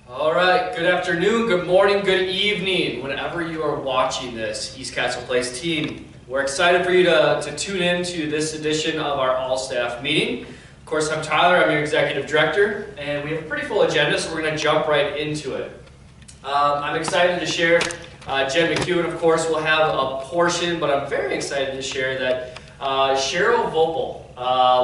All right, good afternoon, good morning, good evening, whenever you are watching this East Castle Place team. We're excited for you to tune in to this edition of our all-staff meeting. Of course, I'm Tyler, I'm your executive director, and we have a pretty full agenda, so we're going to jump right into it. I'm excited to share, Jen McEwen, of course, will have a portion, but I'm very excited to share that Cheryl Vopel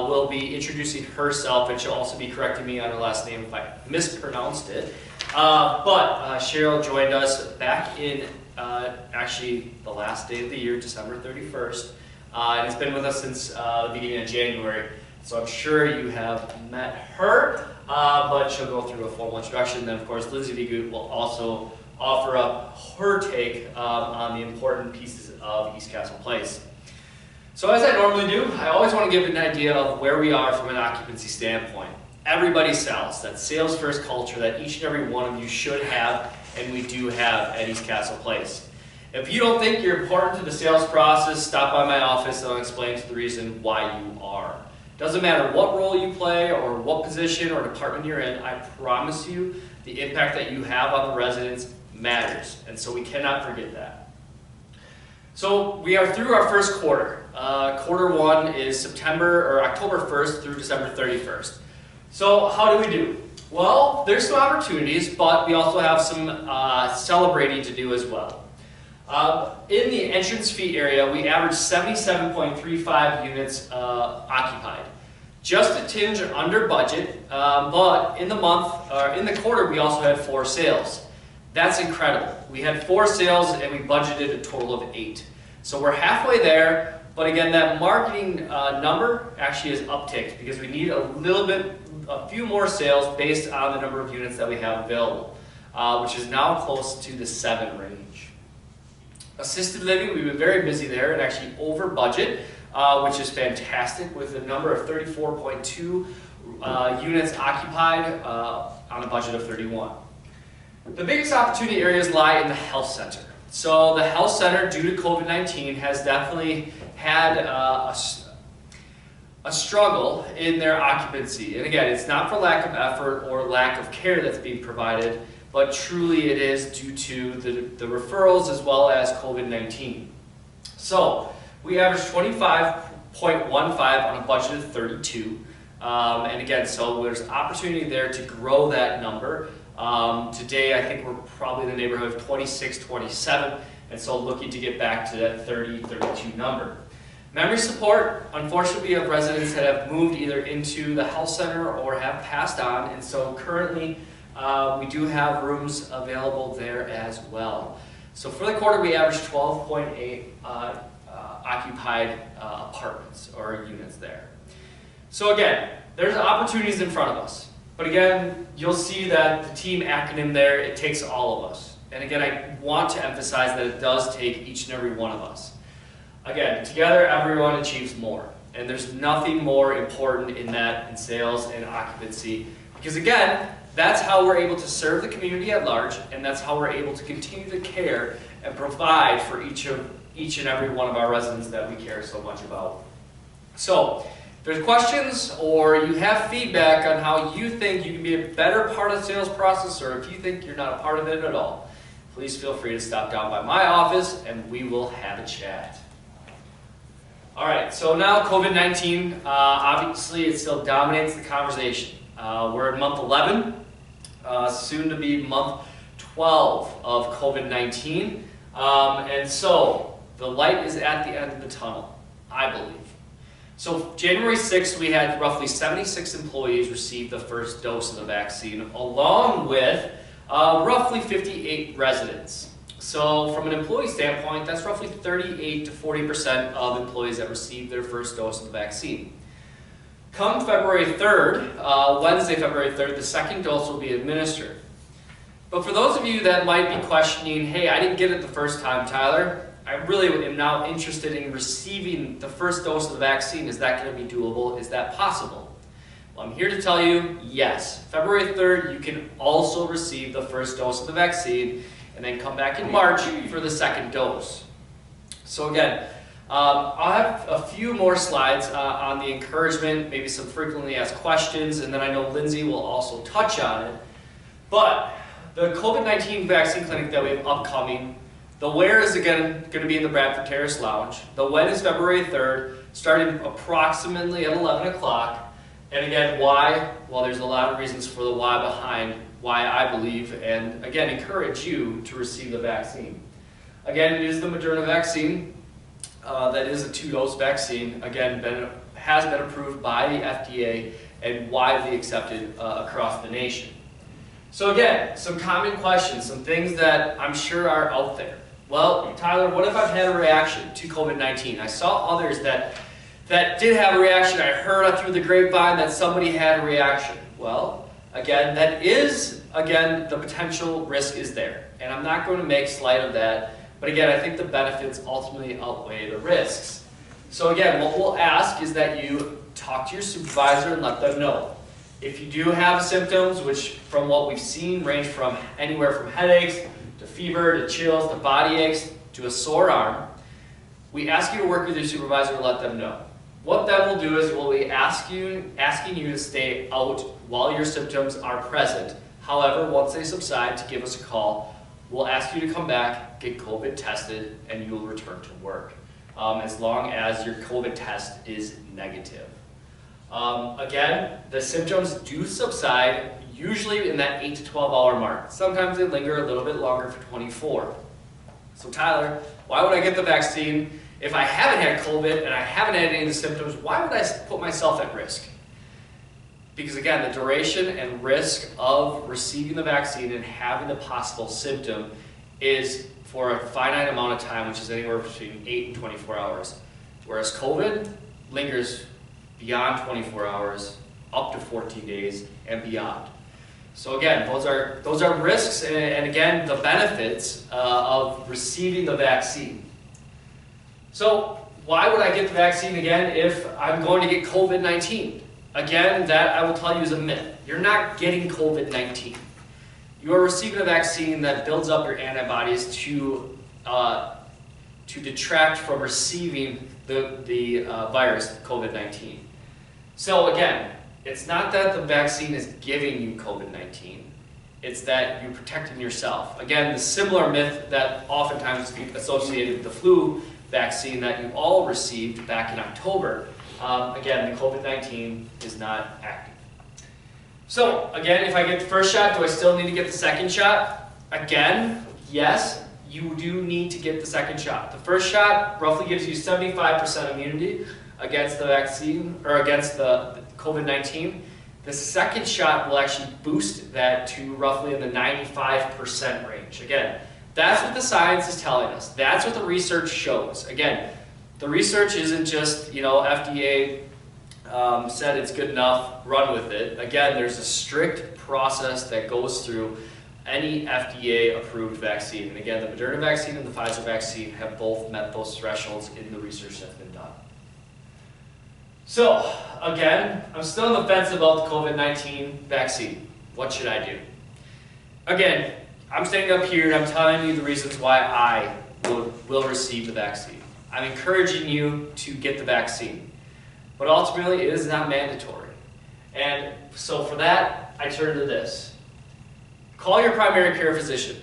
will be introducing herself, and she'll also be correcting me on her last name if I mispronounced it. But Cheryl joined us back in actually the last day of the year, December 31st, and has been with us since the beginning of January. So I'm sure you have met her, but she'll go through a formal introduction. Then, of course, Lindsay Vigut will also offer up her take on the important pieces of East Castle Place. So as I normally do, I always want to give an idea of where we are from an occupancy standpoint. Everybody sells. That sales first culture that each and every one of you should have, and we do have at East Castle Place. If you don't think you're important to the sales process, stop by my office and I'll explain to the reason why you are. Doesn't matter what role you play or what position or department you're in, I promise you the impact that you have on the residents matters, and so we cannot forget that. So we are through our first quarter. Quarter one is October 1st through December 31st. So how do we do? Well, there's some opportunities, but we also have some celebrating to do as well. In the entrance fee area, we averaged 77.35 units occupied. Just a tinge under budget, but in the quarter, we also had 4 sales. That's incredible. We had 4 sales and we budgeted a total of 8. So we're halfway there. But again, that marketing number actually is upticked because we need a few more sales based on the number of units that we have available, which is now close to the 7 range. Assisted living, we've been very busy there and actually over budget, which is fantastic with a number of 34.2 units occupied on a budget of 31. The biggest opportunity areas lie in the health center. So the health center, due to COVID-19, has definitely had a struggle in their occupancy. And again, it's not for lack of effort or lack of care that's being provided, but truly it is due to the referrals as well as COVID-19. So we averaged 25.15 on a budget of 32. And again, so there's opportunity there to grow that number. Today, I think we're probably in the neighborhood of 26, 27, and so looking to get back to that 30, 32 number. Memory support, unfortunately, we have residents that have moved either into the health center or have passed on, and so currently we do have rooms available there as well. So for the quarter, we averaged 12.8 occupied apartments or units there. So again, there's opportunities in front of us. But again, you'll see that the team acronym there, it takes all of us. And again, I want to emphasize that it does take each and every one of us. Again, together everyone achieves more. And there's nothing more important in that in sales and occupancy. Because again, that's how we're able to serve the community at large, and that's how we're able to continue to care and provide for each and every one of our residents that we care so much about. So, if there's questions or you have feedback on how you think you can be a better part of the sales process, or if you think you're not a part of it at all, please feel free to stop down by my office and we will have a chat. Alright, so now COVID-19, obviously it still dominates the conversation. We're in month 11, soon to be month 12 of COVID-19, and so the light is at the end of the tunnel, I believe. So January 6th, we had roughly 76 employees receive the first dose of the vaccine, along with roughly 58 residents. So from an employee standpoint, that's roughly 38 to 40% of employees that received their first dose of the vaccine. Come February 3rd, Wednesday, February 3rd, the second dose will be administered. But for those of you that might be questioning, hey, I didn't get it the first time, Tyler, I really am now interested in receiving the first dose of the vaccine. Is that going to be doable? Is that possible? Well, I'm here to tell you, yes. February 3rd, you can also receive the first dose of the vaccine and then come back in March for the second dose. So again, I'll have a few more slides on the encouragement, maybe some frequently asked questions, and then I know Lindsay will also touch on it. But the COVID-19 vaccine clinic that we have upcoming, the where is again going to be in the Bradford Terrace Lounge. The when is February 3rd, starting approximately at 11 o'clock. And again, why? Well, there's a lot of reasons for the why behind why I believe and again encourage you to receive the vaccine. Again, it is the Moderna vaccine. That is a 2-dose vaccine. Again, has been approved by the FDA and widely accepted across the nation. So again, some common questions, some things that I'm sure are out there. Well, Tyler, what if I've had a reaction to COVID-19? I saw others that did have a reaction. I heard through the grapevine that somebody had a reaction. Well, again, the potential risk is there. And I'm not going to make slight of that. But again, I think the benefits ultimately outweigh the risks. So again, what we'll ask is that you talk to your supervisor and let them know. If you do have symptoms, which from what we've seen range from anywhere from headaches, to fever, to chills, to body aches, to a sore arm, we ask you to work with your supervisor to let them know. What that will do is we'll be asking you to stay out while your symptoms are present. However, once they subside, to give us a call. We'll ask you to come back, get COVID tested, and you will return to work, as long as your COVID test is negative. Again, the symptoms do subside, usually in that 8 to 12 hour mark. Sometimes they linger a little bit longer for 24. So Tyler, why would I get the vaccine? If I haven't had COVID and I haven't had any of the symptoms, why would I put myself at risk? Because again, the duration and risk of receiving the vaccine and having the possible symptom is for a finite amount of time, which is anywhere between 8 and 24 hours. Whereas COVID lingers beyond 24 hours, up to 14 days and beyond. So again, those are risks and again, the benefits of receiving the vaccine. So why would I get the vaccine again if I'm going to get COVID-19? Again, that I will tell you is a myth. You're not getting COVID-19. You are receiving a vaccine that builds up your antibodies to detract from receiving the virus, COVID-19. So again, it's not that the vaccine is giving you COVID-19. It's that you're protecting yourself. Again, the similar myth that oftentimes is associated with the flu vaccine that you all received back in October. Again, the COVID-19 is not active. So again, if I get the first shot, do I still need to get the second shot? Again, yes, you do need to get the second shot. The first shot roughly gives you 75% immunity against the vaccine, or against the COVID-19. The second shot will actually boost that to roughly in the 95% range. Again, that's what the science is telling us. That's what the research shows. Again, the research isn't just, FDA said it's good enough, run with it. Again, there's a strict process that goes through any FDA-approved vaccine. And again, the Moderna vaccine and the Pfizer vaccine have both met those thresholds in the research that's been done. So, again, I'm still on the fence about the COVID-19 vaccine. What should I do? Again, I'm standing up here and I'm telling you the reasons why I will receive the vaccine. I'm encouraging you to get the vaccine, but ultimately it is not mandatory. And so for that, I turn to this. Call your primary care physician.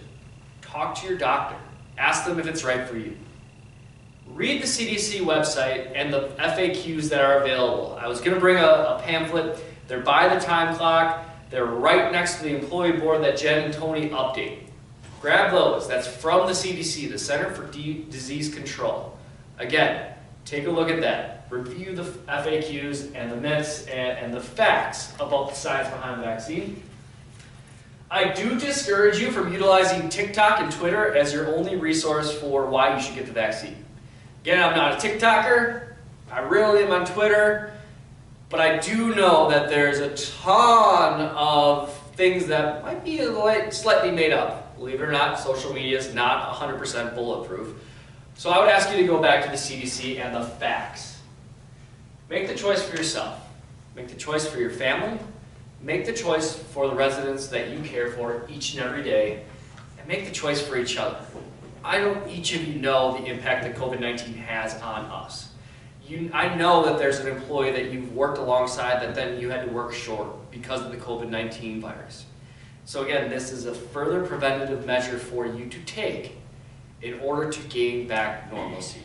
Talk to your doctor. Ask them if it's right for you. Read the CDC website and the FAQs that are available. I was going to bring a pamphlet. They're by the time clock. They're right next to the employee board that Jen and Tony update. Grab those. That's from the CDC, the Center for Disease Control. Again, take a look at that. Review the FAQs and the myths and the facts about the science behind the vaccine. I do discourage you from utilizing TikTok and Twitter as your only resource for why you should get the vaccine. Again, I'm not a TikToker. I rarely am on Twitter. But I do know that there's a ton of things that might be slightly made up. Believe it or not, social media is not 100% bulletproof. So I would ask you to go back to the CDC and the facts. Make the choice for yourself. Make the choice for your family. Make the choice for the residents that you care for each and every day. And make the choice for each other. I know each of you know the impact that COVID-19 has on us. I know that there's an employee that you've worked alongside that then you had to work short because of the COVID-19 virus. So again, this is a further preventative measure for you to take in order to gain back normalcy.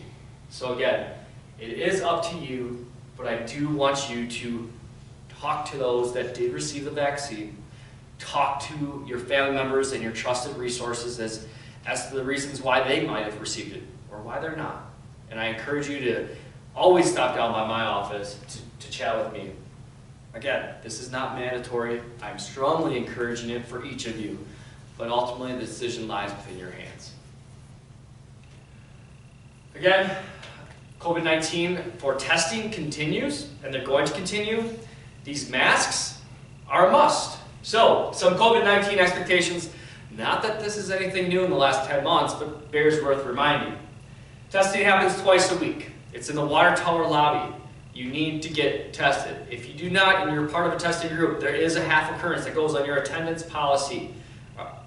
So again, it is up to you, but I do want you to talk to those that did receive the vaccine, talk to your family members and your trusted resources as to the reasons why they might have received it or why they're not. And I encourage you to always stop down by my office to chat with me. Again, this is not mandatory. I'm strongly encouraging it for each of you, but ultimately the decision lies within your hands. Again, COVID-19 for testing continues, and they're going to continue. These masks are a must. So, some COVID-19 expectations, not that this is anything new in the last 10 months, but bears worth reminding. Testing happens twice a week. It's in the water tower lobby. You need to get tested. If you do not, and you're part of a testing group, there is a half occurrence that goes on your attendance policy,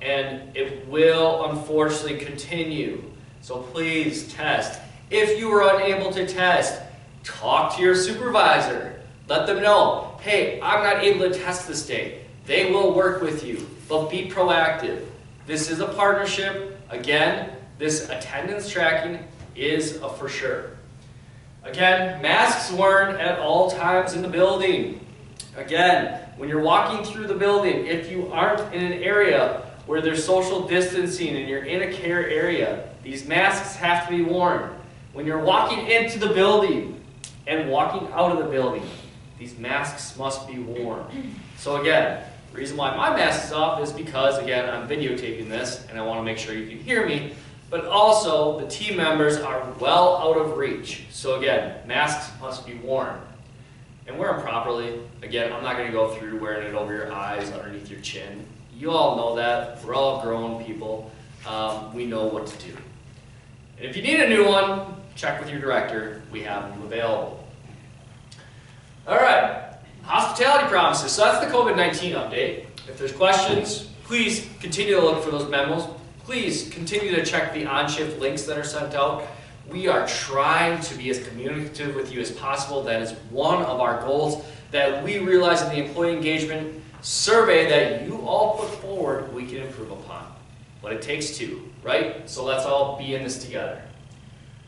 and it will unfortunately continue. So please test. If you are unable to test, talk to your supervisor. Let them know, hey, I'm not able to test this day. They will work with you, but be proactive. This is a partnership. Again, this attendance tracking is a for sure. Again, masks worn at all times in the building. Again, when you're walking through the building, if you aren't in an area where there's social distancing and you're in a care area, these masks have to be worn. When you're walking into the building and walking out of the building, these masks must be worn. So again, the reason why my mask is off is because, again, I'm videotaping this and I want to make sure you can hear me, but also the team members are well out of reach. So again, masks must be worn. And wear them properly. Again, I'm not going to go through wearing it over your eyes, underneath your chin. You all know that. We're all grown people. We know what to do. And if you need a new one, check with your director. We have them available. All right, hospitality promises. So that's the COVID-19 update. If there's questions, please continue to look for those memos. Please continue to check the on-shift links that are sent out. We are trying to be as communicative with you as possible. That is one of our goals that we realize in the employee engagement survey that you all put forward, we can improve upon. But it takes two, right? So let's all be in this together.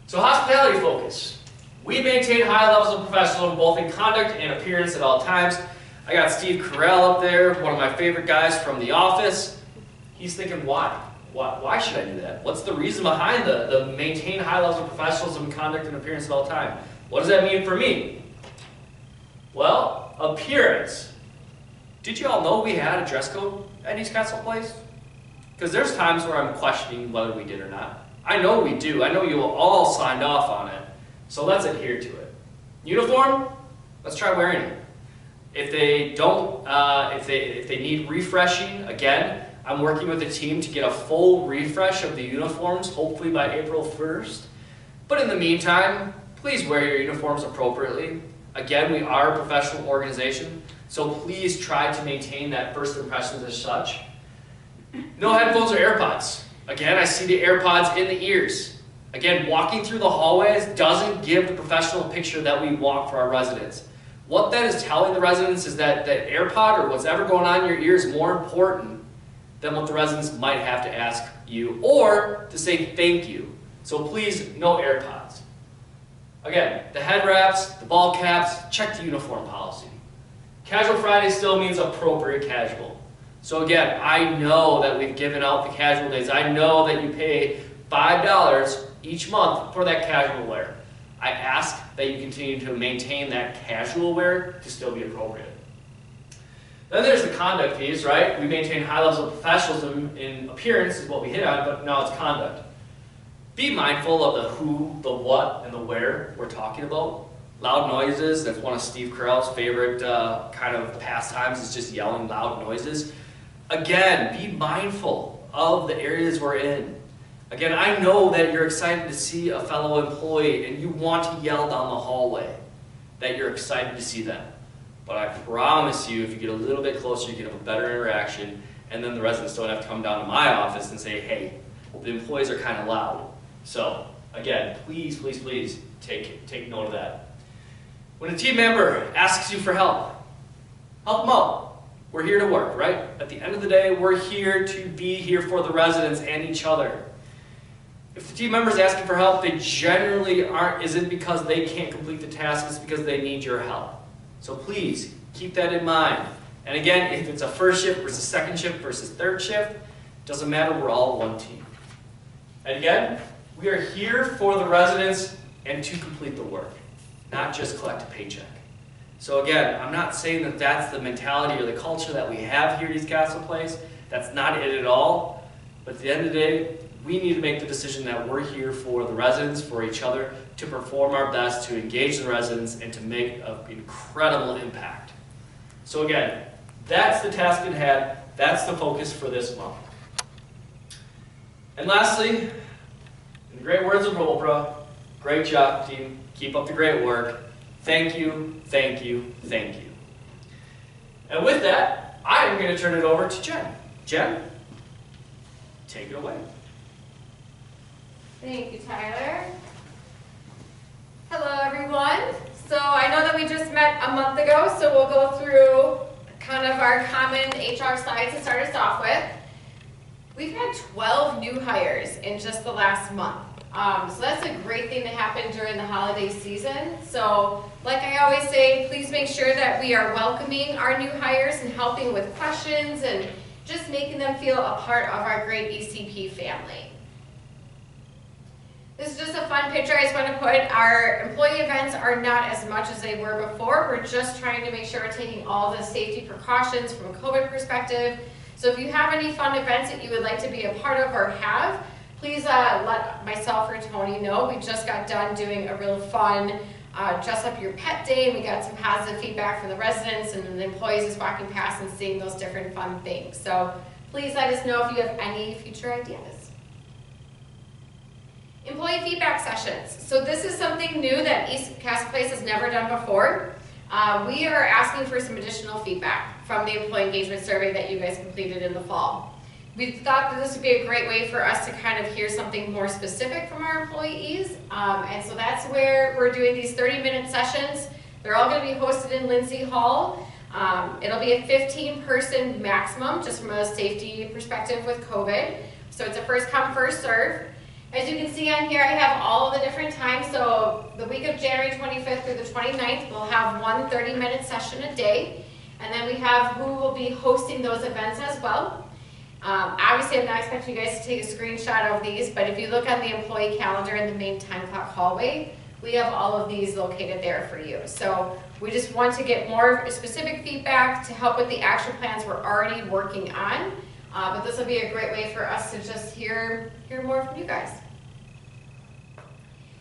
So hospitality focus. We maintain high levels of professionalism both in conduct and appearance at all times. I got Steve Carell up there, one of my favorite guys from The Office. He's thinking, why? Why should I do that? What's the reason behind the maintain high levels of professionalism in conduct and appearance at all time? What does that mean for me? Well, appearance. Did you all know we had a dress code at East Castle Place? Because there's times where I'm questioning whether we did or not. I know we do. I know you all signed off on it. So let's adhere to it. Uniform? Let's try wearing it. If they don't, if they need refreshing, again, I'm working with the team to get a full refresh of the uniforms, hopefully by April 1st. But in the meantime, please wear your uniforms appropriately. Again, we are a professional organization, so please try to maintain that first impressions as such. No headphones or AirPods. Again, I see the AirPods in the ears. Again, walking through the hallways doesn't give the professional picture that we want for our residents. What that is telling the residents is that that AirPod or whatever going on in your ear is more important than what the residents might have to ask you or to say thank you. So please, no AirPods. Again, the head wraps, the ball caps, check the uniform policy. Casual Friday still means appropriate casual. So again, I know that we've given out the casual days. I know that you pay $5 each month for that casual wear. I ask that you continue to maintain that casual wear to still be appropriate. Then there's the conduct piece, right? We maintain high levels of professionalism in appearance is what we hit on, but now it's conduct. Be mindful of the who, the what, and the where we're talking about. Loud noises, that's one of Steve Carell's favorite kind of pastimes, is just yelling loud noises. Again, be mindful of the areas we're in. Again, I know that you're excited to see a fellow employee and you want to yell down the hallway that you're excited to see them. But I promise you, if you get a little bit closer, you can have a better interaction, and then the residents don't have to come down to my office and say, hey, the employees are kind of loud. So, again, please, please, please take note of that. When a team member asks you for help them out. we're here to work, right? At the end of the day, we're here to be here for the residents and each other. If the team member is asking for help, they generally isn't because they can't complete the task, it's because they need your help. So please, keep that in mind. And again, if it's a first shift versus second shift versus third shift, doesn't matter, we're all one team. And again, we are here for the residents and to complete the work, not just collect a paycheck. So again, I'm not saying that that's the mentality or the culture that we have here at East Castle Place. That's not it at all. But at the end of the day, we need to make the decision that we're here for the residents, for each other, to perform our best, to engage the residents, and to make an incredible impact. So again, that's the task at hand. That's the focus for this month. And lastly, in the great words of Oprah, great job, team. Keep up the great work. Thank you, thank you, thank you. And with that, I'm going to turn it over to Jen. Jen, take it away. Thank you, Tyler. Hello, everyone. So I know that we just met a month ago, so we'll go through kind of our common HR slides to start us off with. We've had 12 new hires in just the last month. So that's a great thing to happen during the holiday season. So like I always say, please make sure that we are welcoming our new hires and helping with questions and just making them feel a part of our great ECP family. This is just a fun picture I just want to put. Our employee events are not as much as they were before. We're just trying to make sure we're taking all the safety precautions from a COVID perspective. So if you have any fun events that you would like to be a part of or have, please let myself or Tony know. We just got done doing a real fun dress up your pet day, and we got some positive feedback from the residents and the employees just walking past and seeing those different fun things. So please let us know if you have any future ideas. Employee feedback sessions. So this is something new that East Castle Place has never done before. We are asking for some additional feedback from the employee engagement survey that you guys completed in the fall. We thought that this would be a great way for us to kind of hear something more specific from our employees. And so that's where we're doing these 30-minute sessions. They're all going to be hosted in Lindsay Hall. It'll be a 15-person maximum, just from a safety perspective with COVID. So it's a first come, first serve. As you can see on here, I have all of the different times. So the week of January 25th through the 29th, we'll have one 30-minute session a day. And then we have who will be hosting those events as well. Obviously, I'm not expecting you guys to take a screenshot of these, but if you look on the employee calendar in the main time clock hallway, we have all of these located there for you. So we just want to get more specific feedback to help with the action plans we're already working on. But this will be a great way for us to just hear more from you guys.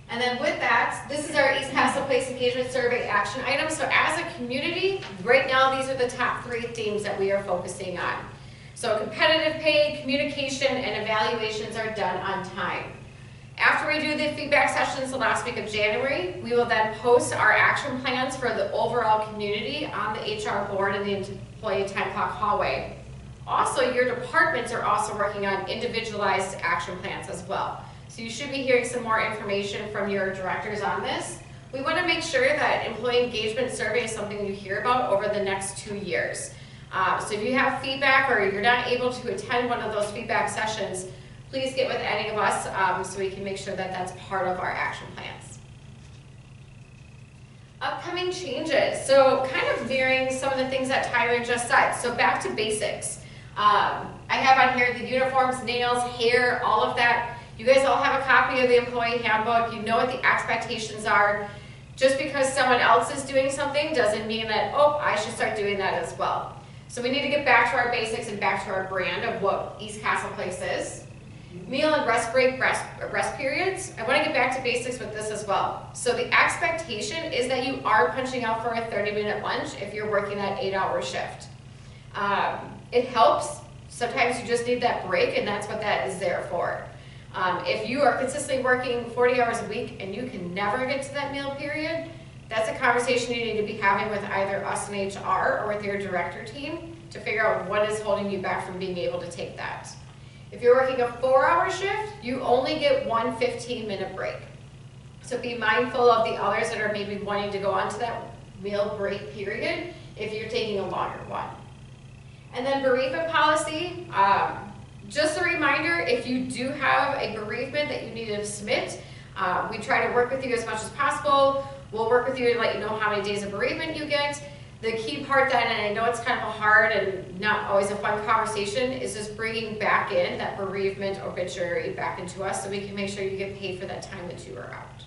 And then with that, this is our East Castle Place Engagement Survey action items. So as a community, right now these are the top 3 themes that we are focusing on. So competitive pay, communication, and evaluations are done on time. After we do the feedback sessions the last week of January, we will then post our action plans for the overall community on the HR board in the employee time clock hallway. Also, your departments are also working on individualized action plans as well. So you should be hearing some more information from your directors on this. We want to make sure that employee engagement survey is something you hear about over the next 2 years. So if you have feedback or you're not able to attend one of those feedback sessions, please get with any of us so we can make sure that that's part of our action plans. Upcoming changes. So kind of mirroring some of the things that Tyler just said. So back to basics. I have on here the uniforms, nails, hair, all of that. You guys all have a copy of the employee handbook. You know what the expectations are. Just because someone else is doing something doesn't mean that, oh, I should start doing that as well. So we need to get back to our basics and back to our brand of what East Castle Place is. Meal and rest break, rest periods. I want to get back to basics with this as well. So the expectation is that you are punching out for a 30-minute lunch if you're working that 8-hour shift. It helps. Sometimes you just need that break, and that's what that is there for. If you are consistently working 40 hours a week and you can never get to that meal period, that's a conversation you need to be having with either us in HR or with your director team to figure out what is holding you back from being able to take that. If you're working a 4-hour shift, you only get one 15-minute break. So be mindful of the others that are maybe wanting to go on to that meal break period if you're taking a longer one. And then bereavement policy, just a reminder, if you do have a bereavement that you need to submit, we try to work with you as much as possible. We'll work with you to let you know how many days of bereavement you get. The key part then, and I know it's kind of a hard and not always a fun conversation, is just bringing back in that bereavement obituary back into us so we can make sure you get paid for that time that you are out.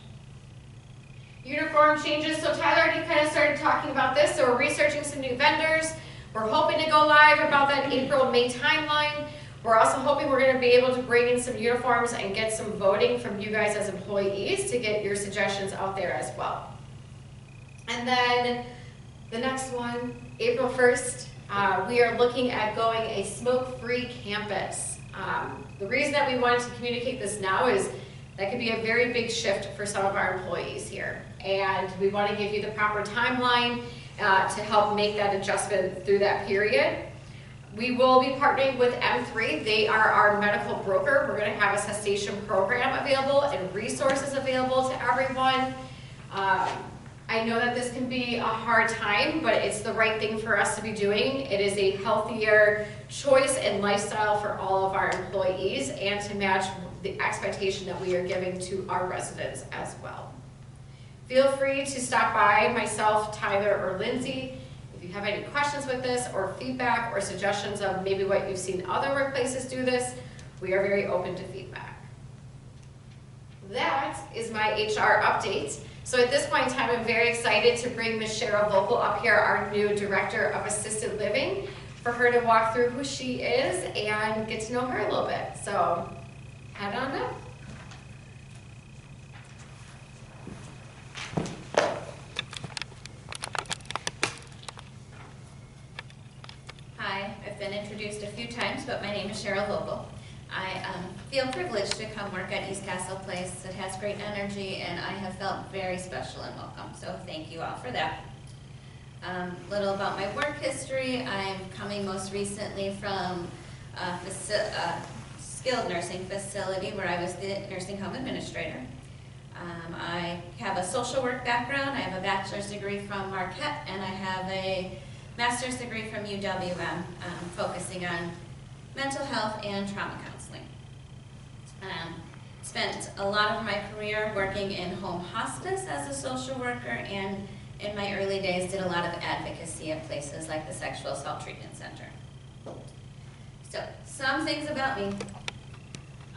Uniform changes, so Tyler already kind of started talking about this, so we're researching some new vendors. We're hoping to go live about that April-May timeline. We're also hoping we're going to be able to bring in some uniforms and get some voting from you guys as employees to get your suggestions out there as well. And then the next one, April 1st, we are looking at going a smoke-free campus. The reason that we wanted to communicate this now is that could be a very big shift for some of our employees here. And we want to give you the proper timeline to help make that adjustment through that period. We will be partnering with M3. They are our medical broker. We're going to have a cessation program available and resources available to everyone. I know that this can be a hard time, but it's the right thing for us to be doing. It is a healthier choice and lifestyle for all of our employees and to match the expectation that we are giving to our residents as well. Feel free to stop by myself, Tyler, or Lindsay. If you have any questions with this or feedback or suggestions of maybe what you've seen other workplaces do this, we are very open to feedback. That is my HR update. So at this point in time, I'm very excited to bring Ms. Cheryl Vogel up here, our new Director of Assisted Living, for her to walk through who she is and get to know her a little bit. So head on up. Hi, I've been introduced a few times, but my name is Cheryl Vogel. I feel privileged to come work at East Castle Place. It has great energy, and I have felt very special and welcome, so thank you all for that. Little about my work history. I'm coming most recently from a skilled nursing facility where I was the nursing home administrator. I have a social work background. I have a bachelor's degree from Marquette, and I have a master's degree from UWM, focusing on mental health and trauma counseling. Spent a lot of my career working in home hospice as a social worker, and in my early days did a lot of advocacy at places like the Sexual Assault Treatment Center. So, some things about me.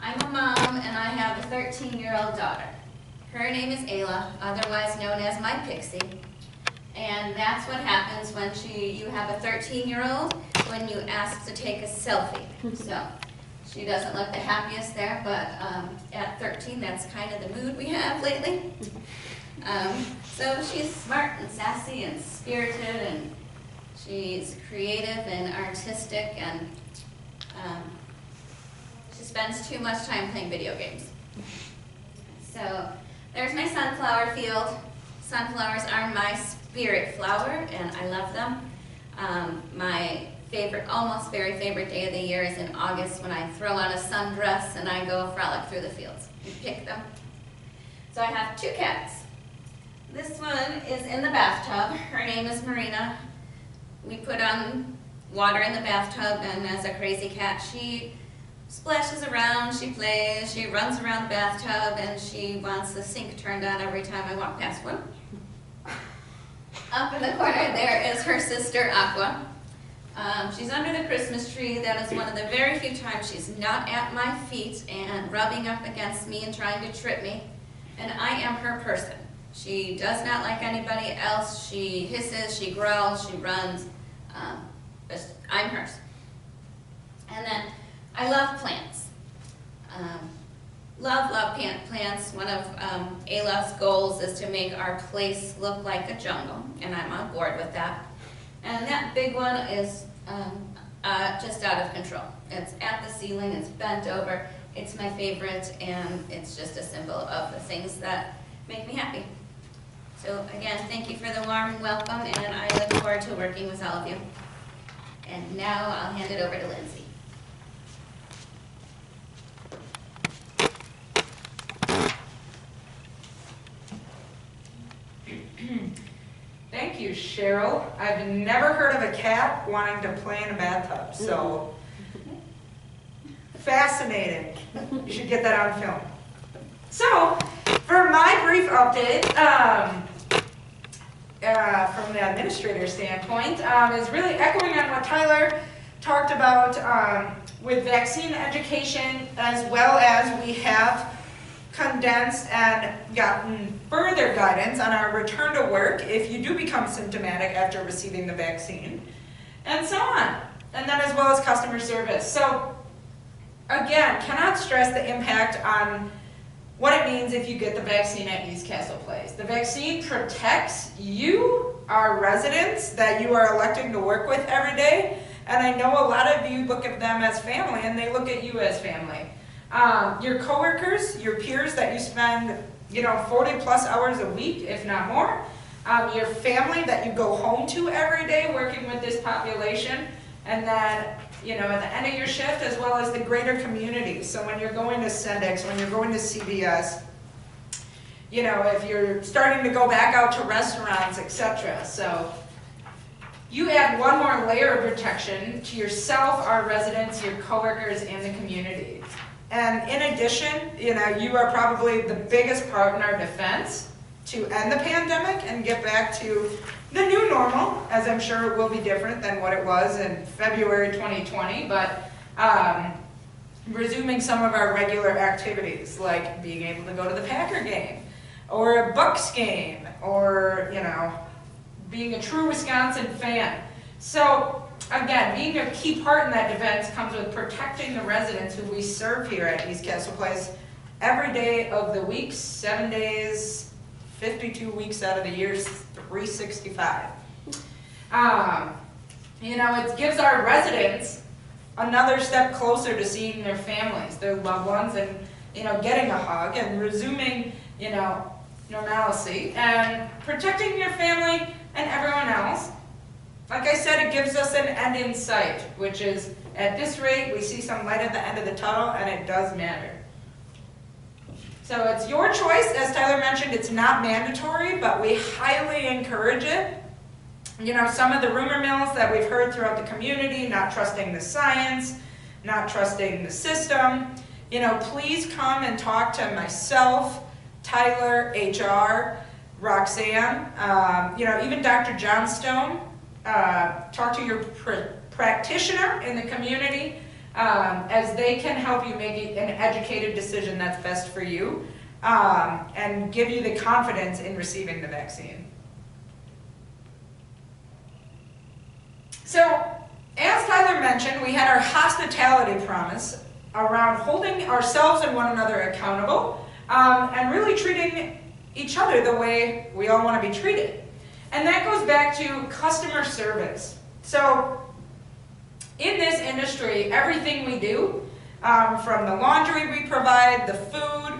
I'm a mom and I have a 13-year-old daughter. Her name is Ayla, otherwise known as my Pixie. And that's what happens when you have a 13-year-old when you ask to take a selfie. So she doesn't look the happiest there, but at 13, that's kind of the mood we have lately. So she's smart and sassy and spirited, and she's creative and artistic, and she spends too much time playing video games. So there's my sunflower field. Sunflowers are my spirit flower, and I love them. My favorite, almost very favorite day of the year is in August when I throw on a sundress and I go frolic through the fields and pick them. So I have two cats. This one is in the bathtub. Her name is Marina. We put on water in the bathtub, and as a crazy cat, she splashes around, she plays, she runs around the bathtub, and she wants the sink turned on every time I walk past one. Up in the corner there is her sister, Aqua. She's under the Christmas tree. That is one of the very few times she's not at my feet and rubbing up against me and trying to trip me. And I am her person. She does not like anybody else. She hisses, she growls, she runs. I'm hers. And then I love plants. Love plants. One of Ayla's goals is to make our place look like a jungle, and I'm on board with that. And that big one is just out of control. It's at the ceiling, it's bent over. It's my favorite, and it's just a symbol of the things that make me happy. So again, thank you for the warm welcome, and I look forward to working with all of you. And now I'll hand it over to Lindsay. Thank you, Cheryl. I've never heard of a cat wanting to play in a bathtub, so fascinating. You should get that on film. So, for my brief update, from the administrator standpoint, is really echoing on what Tyler talked about with vaccine education, as well as we have condensed and gotten further guidance on our return to work if you do become symptomatic after receiving the vaccine, and so on. And then as well as customer service. So again, cannot stress the impact on what it means if you get the vaccine at East Castle Place. The vaccine protects you, our residents, that you are electing to work with every day. And I know a lot of you look at them as family, and they look at you as family. Your coworkers, your peers that you spend, 40 plus hours a week, if not more. Your family that you go home to every day working with this population. And then, at the end of your shift, as well as the greater community. So when you're going to Sendix, when you're going to CVS, if you're starting to go back out to restaurants, etc. So you add one more layer of protection to yourself, our residents, your coworkers, and the community. And in addition, you are probably the biggest part in our defense to end the pandemic and get back to the new normal, as I'm sure it will be different than what it was in February 2020, but resuming some of our regular activities, like being able to go to the Packer game, or a Bucks game, or, being a true Wisconsin fan. So, again, being a key part in that defense comes with protecting the residents who we serve here at East Castle Place every day of the week, 7 days, 52 weeks out of the year, 365. It gives our residents another step closer to seeing their families, their loved ones, and, getting a hug and resuming, normalcy, and protecting your family and everyone else. Like I said, it gives us an end in sight, which is, at this rate, we see some light at the end of the tunnel, and it does matter. So it's your choice. As Tyler mentioned, it's not mandatory, but we highly encourage it. Some of the rumor mills that we've heard throughout the community, not trusting the science, not trusting the system, please come and talk to myself, Tyler, HR, Roxanne, even Dr. Johnstone. Talk to your practitioner in the community, as they can help you make an educated decision that's best for you, and give you the confidence in receiving the vaccine. So, as Tyler mentioned, we had our hospitality promise around holding ourselves and one another accountable, and really treating each other the way we all want to be treated. And that goes back to customer service. So, in this industry, everything we do, from the laundry we provide, the food,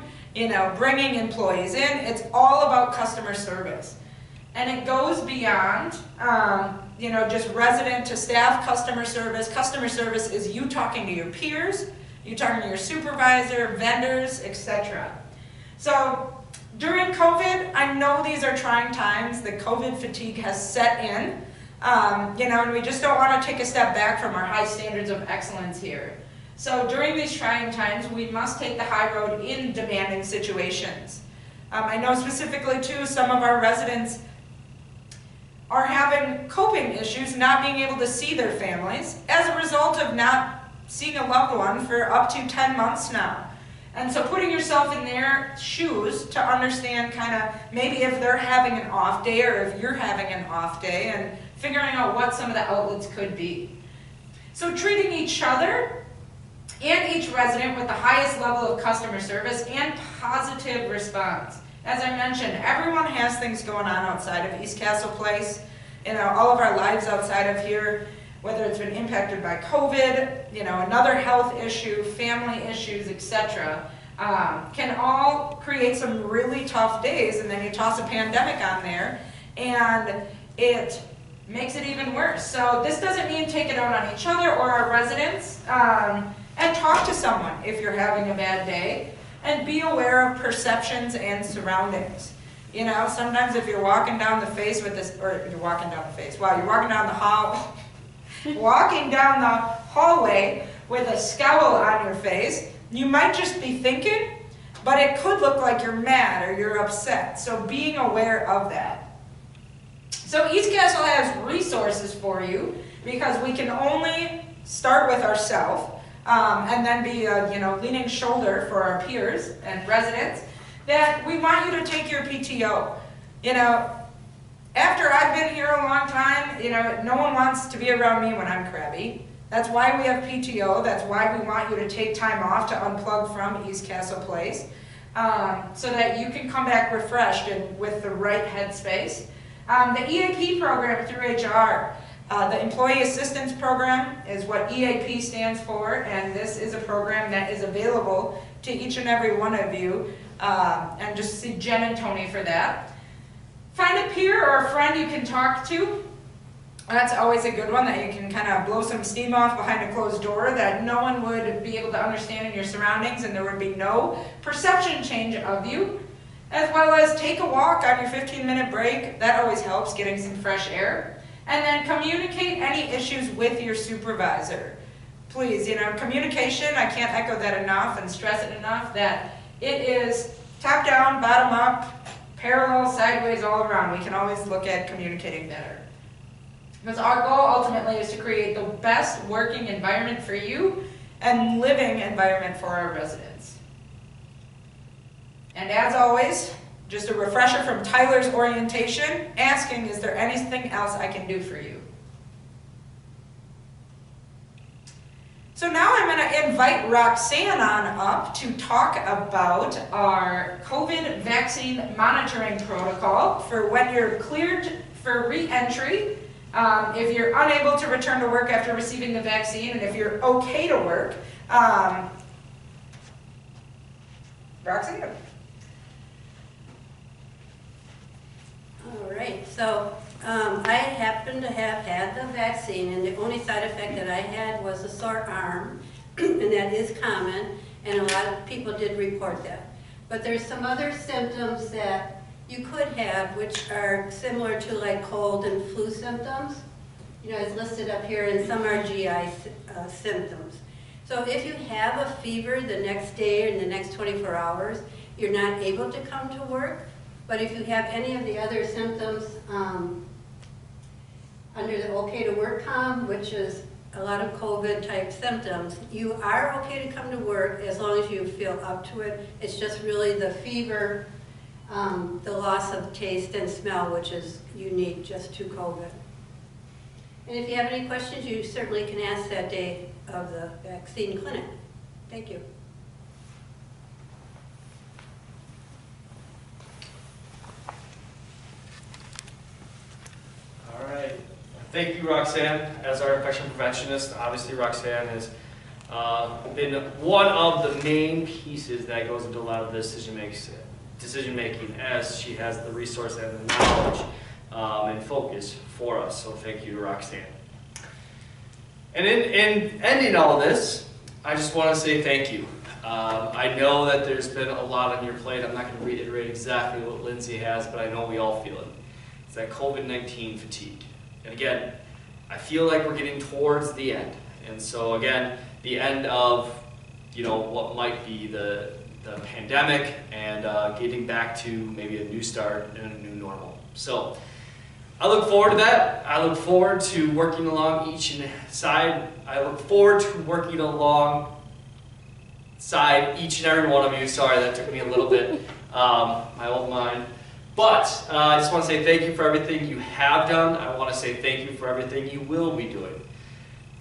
bringing employees in, it's all about customer service. And it goes beyond, just resident to staff customer service. Customer service is you talking to your peers, you talking to your supervisor, vendors, etc. So, during COVID, I know these are trying times. The COVID fatigue has set in. And we just don't want to take a step back from our high standards of excellence here. So during these trying times, we must take the high road in demanding situations. I know specifically too, some of our residents are having coping issues, not being able to see their families as a result of not seeing a loved one for up to 10 months now. And so putting yourself in their shoes to understand kind of maybe if they're having an off day or if you're having an off day, and figuring out what some of the outlets could be. So treating each other and each resident with the highest level of customer service and positive response. As I mentioned, everyone has things going on outside of East Castle Place, all of our lives outside of here, whether it's been impacted by COVID, another health issue, family issues, etc., can all create some really tough days, and then you toss a pandemic on there, and it makes it even worse. So this doesn't mean take it out on each other or our residents, and talk to someone if you're having a bad day, and be aware of perceptions and surroundings. You know, sometimes if you're walking down the face with this, or you're walking down the face, wow, you're walking down the hall, walking down the hallway with a scowl on your face, you might just be thinking, but it could look like you're mad or you're upset. So being aware of that. So East Castle has resources for you because we can only start with ourselves and then be a leaning shoulder for our peers and residents. That we want you to take your PTO. You know, after I've been here a long time, no one wants to be around me when I'm crabby. That's why we have PTO. That's why we want you to take time off to unplug from East Castle Place so that you can come back refreshed and with the right headspace. The EAP program through HR, the Employee Assistance Program is what EAP stands for, and this is a program that is available to each and every one of you. And just see Jen and Tony for that. Find a peer or a friend you can talk to. That's always a good one, that you can kind of blow some steam off behind a closed door, that no one would be able to understand in your surroundings and there would be no perception change of you. As well as take a walk on your 15-minute break. That always helps, getting some fresh air. And then communicate any issues with your supervisor. Please, communication, I can't echo that enough and stress it enough, that it is top down, bottom up, parallel, sideways, all around. We can always look at communicating better. Because our goal ultimately is to create the best working environment for you and living environment for our residents. And as always, just a refresher from Tyler's orientation, asking, is there anything else I can do for you? So now I'm going to invite Roxanne on up to talk about our COVID vaccine monitoring protocol for when you're cleared for re-entry, if you're unable to return to work after receiving the vaccine, and if you're okay to work. Roxanne? All right, so I happen to have had the vaccine, and the only side effect that I had was a sore arm, and that is common, and a lot of people did report that. But there's some other symptoms that you could have, which are similar to like cold and flu symptoms. It's listed up here, and some are GI symptoms. So if you have a fever the next day or in the next 24 hours, you're not able to come to work. But if you have any of the other symptoms under the okay to work column, which is a lot of COVID type symptoms, you are okay to come to work as long as you feel up to it. It's just really the fever, the loss of taste and smell, which is unique just to COVID. And if you have any questions, you certainly can ask that day of the vaccine clinic. Thank you. All right. Thank you, Roxanne. As our infection preventionist, obviously Roxanne has been one of the main pieces that goes into a lot of the decision making, as she has the resource and the knowledge and focus for us. So thank you, Roxanne. And in ending all this, I just want to say thank you. I know that there's been a lot on your plate. I'm not going to reiterate exactly what Lindsay has, but I know we all feel it. It's that COVID-19 fatigue. And again, I feel like we're getting towards the end. And so again, the end of what might be the pandemic and getting back to maybe a new start and a new normal. So I look forward to that. I look forward to working along each side. I look forward to working alongside each and every one of you. Sorry, that took me a little bit, my old mind. But I just want to say thank you for everything you have done. I want to say thank you for everything you will be doing.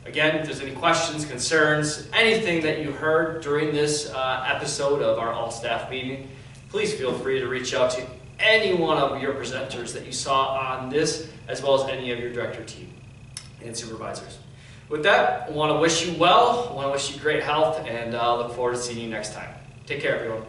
Again, if there's any questions, concerns, anything that you heard during this episode of our all-staff meeting, please feel free to reach out to any one of your presenters that you saw on this, as well as any of your director team and supervisors. With that, I want to wish you well, I want to wish you great health, and look forward to seeing you next time. Take care, everyone.